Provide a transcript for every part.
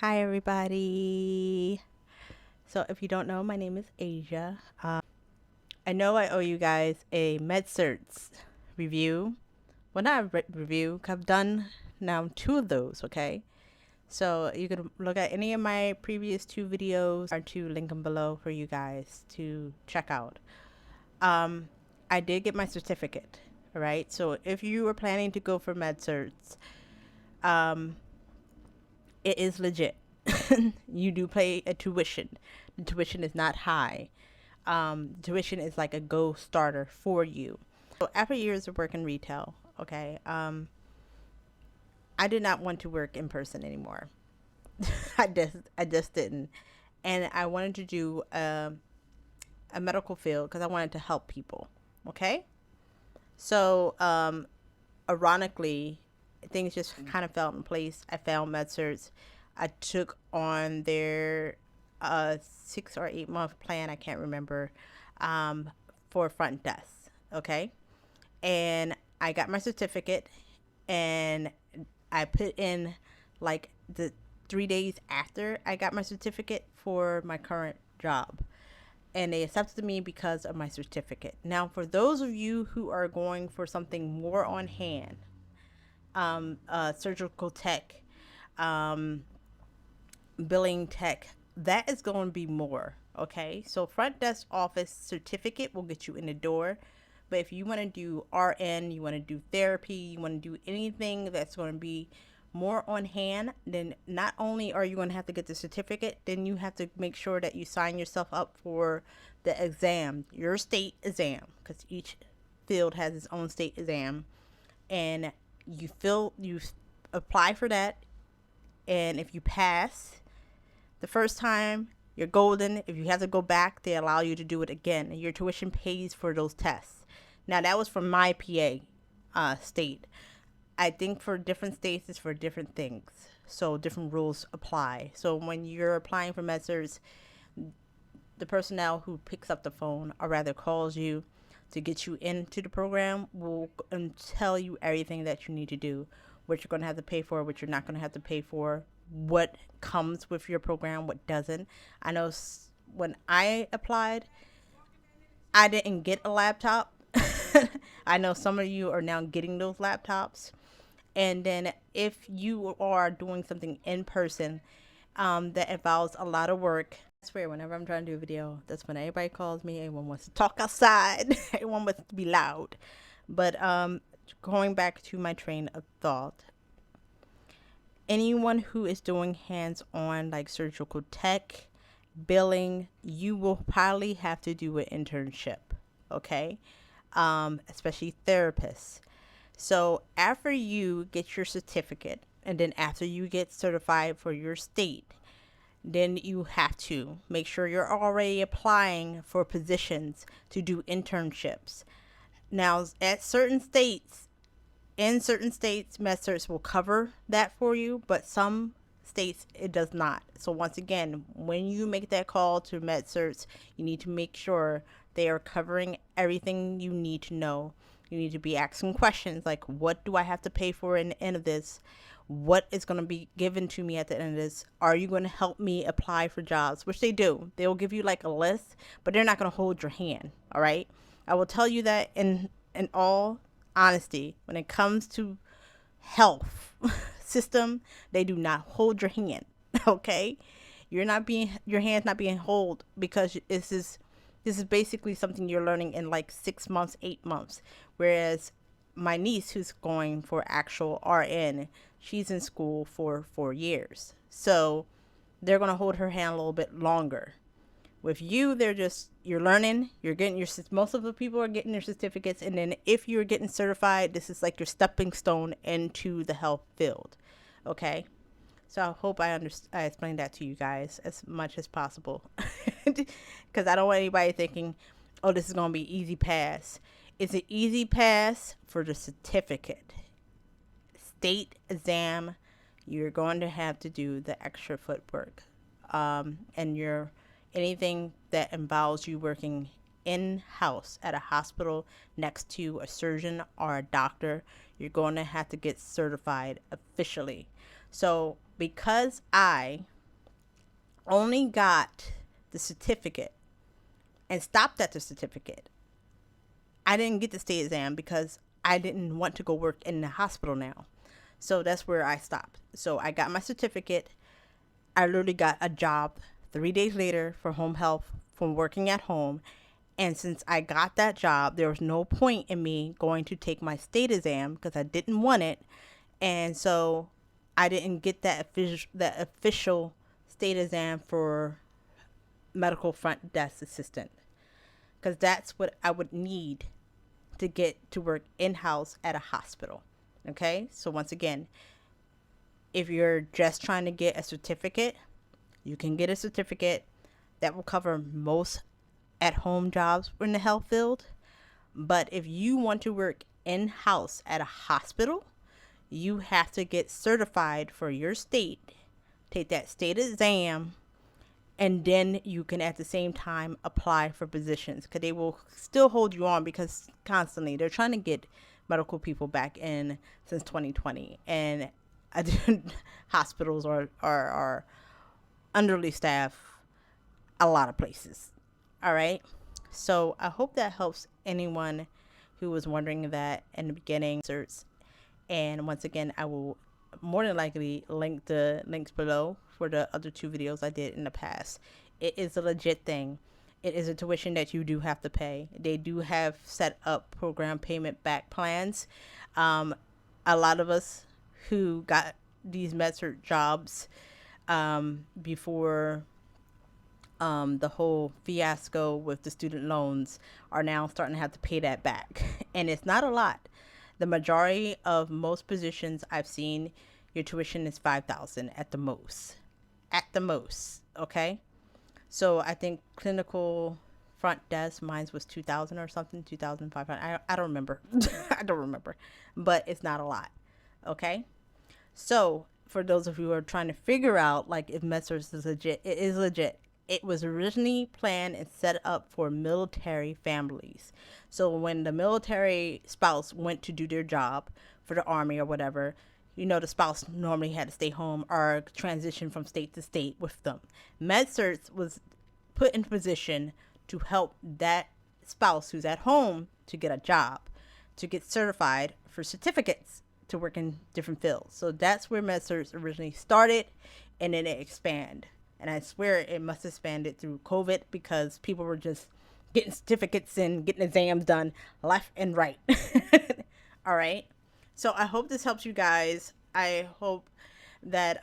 Hi, everybody. So, if you don't know, my name is Asia. I know I owe you guys a Medcerts review. Well, not a review, 'cause I've done now two of those, okay? So, you can look at any of my previous two videos or to link them below for you guys to check out. I did get my certificate, all right? So, if you were planning to go for Medcerts, um, it is legit. You do pay a tuition. The tuition is not high. Tuition is like a go starter for you. So after years of work in retail, okay, I did not want to work in person anymore. I just didn't, and I wanted to do a medical field because I wanted to help people. Okay, so ironically, things just kind of fell in place. I found MedCerts. I took on their 6 or 8 month plan. I can't remember, um, for front desk. Okay, and I got my certificate, and I put in like the 3 days after I got my certificate for my current job. And they accepted me because of my certificate. Now, for those of you who are going for something more on hand, surgical tech, um, billing tech, that is going to be more. Okay, so front desk office certificate will get you in the door. But if you want to do RN, you want to do therapy, you want to do anything that's going to be more on hand, then not only are you going to have to get the certificate, then you have to make sure that you sign yourself up for the exam, your state exam, because each field has its own state exam. And you apply for that, and if you pass the first time, you're golden. If you have to go back, they allow you to do it again, and your tuition pays for those tests. Now, that was from my PA state. I think for different states, it's for different things. So different rules apply. So when you're applying for MedCerts, the personnel who picks up the phone, or rather calls you to get you into the program, will tell you everything that you need to do, what you're going to have to pay for, what you're not going to have to pay for, what comes with your program, what doesn't. I know when I applied, I didn't get a laptop. I know some of you are now getting those laptops. And then if you are doing something in person, that involves a lot of work, I swear whenever I'm trying to do a video, that's when everybody calls me. Everyone wants to talk outside. Everyone wants to be loud. But going back to my train of thought, anyone who is doing hands-on like surgical tech, billing, you will probably have to do an internship. Okay, especially therapists. So after you get your certificate, and then after you get certified for your state, then you have to make sure you're already applying for positions to do internships. Now, at certain states, in certain states, MedCerts will cover that for you, but some states it does not. So once again, when you make that call to MedCerts, you need to make sure they are covering everything you need to know. You need to be asking questions like, what do I have to pay for in the end of this? What is going to be given to me at the end of this? Are you going to help me apply for jobs? Which they do. They'll give you like a list, but they're not going to hold your hand. All right. I will tell you that in all honesty, when it comes to health system, they do not hold your hand. Okay. Your hand's not being held, because this is basically something you're learning in like 6 months, 8 months. Whereas my niece, who's going for actual RN, she's in school for 4 years. So they're going to hold her hand a little bit longer. With you, you're learning, you're getting most of the people are getting their certificates. And then if you're getting certified, this is like your stepping stone into the health field. Okay. So I hope I explained that to you guys as much as possible, because I don't want anybody thinking, "Oh, this is gonna be easy pass." It's an easy pass for the certificate. State exam, you're going to have to do the extra footwork, and anything that involves you working in house at a hospital next to a surgeon or a doctor, you're going to have to get certified officially. So because I only got the certificate and stopped at the certificate. I didn't get the state exam because I didn't want to go work in the hospital now. So that's where I stopped. So I got my certificate. I literally got a job 3 days later for home health from working at home. And since I got that job, there was no point in me going to take my state exam because I didn't want it. And so I didn't get that official state exam for medical front desk assistant, because that's what I would need to get to work in house at a hospital. Okay, so once again, if you're just trying to get a certificate, you can get a certificate that will cover most at home jobs in the health field. But if you want to work in house at a hospital, you have to get certified for your state, take that state exam, and then you can at the same time apply for positions, because they will still hold you on, because constantly they're trying to get medical people back in since 2020, and hospitals are underly staffed a lot of places. All right, so I hope that helps anyone who was wondering that in the beginning. And once again, I will more than likely link the links below for the other 2 videos I did in the past. It is a legit thing. It is a tuition that you do have to pay. They do have set up program payment back plans. A lot of us who got these MedCert jobs before the whole fiasco with the student loans are now starting to have to pay that back. And it's not a lot. The majority of most positions I've seen, your tuition is $5,000 at the most. At the most, okay? So I think clinical front desk, mine was 2,000 or something, 2,500. I don't remember. I don't remember. But it's not a lot, okay? So for those of you who are trying to figure out like if Medcerts is legit, it is legit. It was originally planned and set up for military families. So when the military spouse went to do their job for the army or whatever, the spouse normally had to stay home or transition from state to state with them. MedCerts was put in position to help that spouse who's at home to get a job, to get certified for certificates to work in different fields. So that's where MedCerts originally started, and then it expanded. And I swear it must have expanded through COVID, because people were just getting certificates and getting exams done left and right. All right. So I hope this helps you guys. I hope that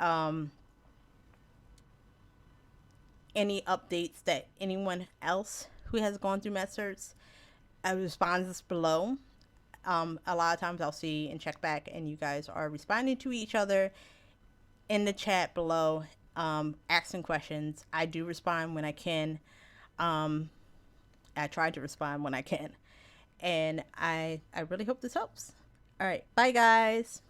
any updates that anyone else who has gone through MedCerts responds below. A lot of times I'll see and check back, and you guys are responding to each other in the chat below, asking questions. I do respond when I can. I try to respond when I can. And I really hope this helps. All right. Bye, guys.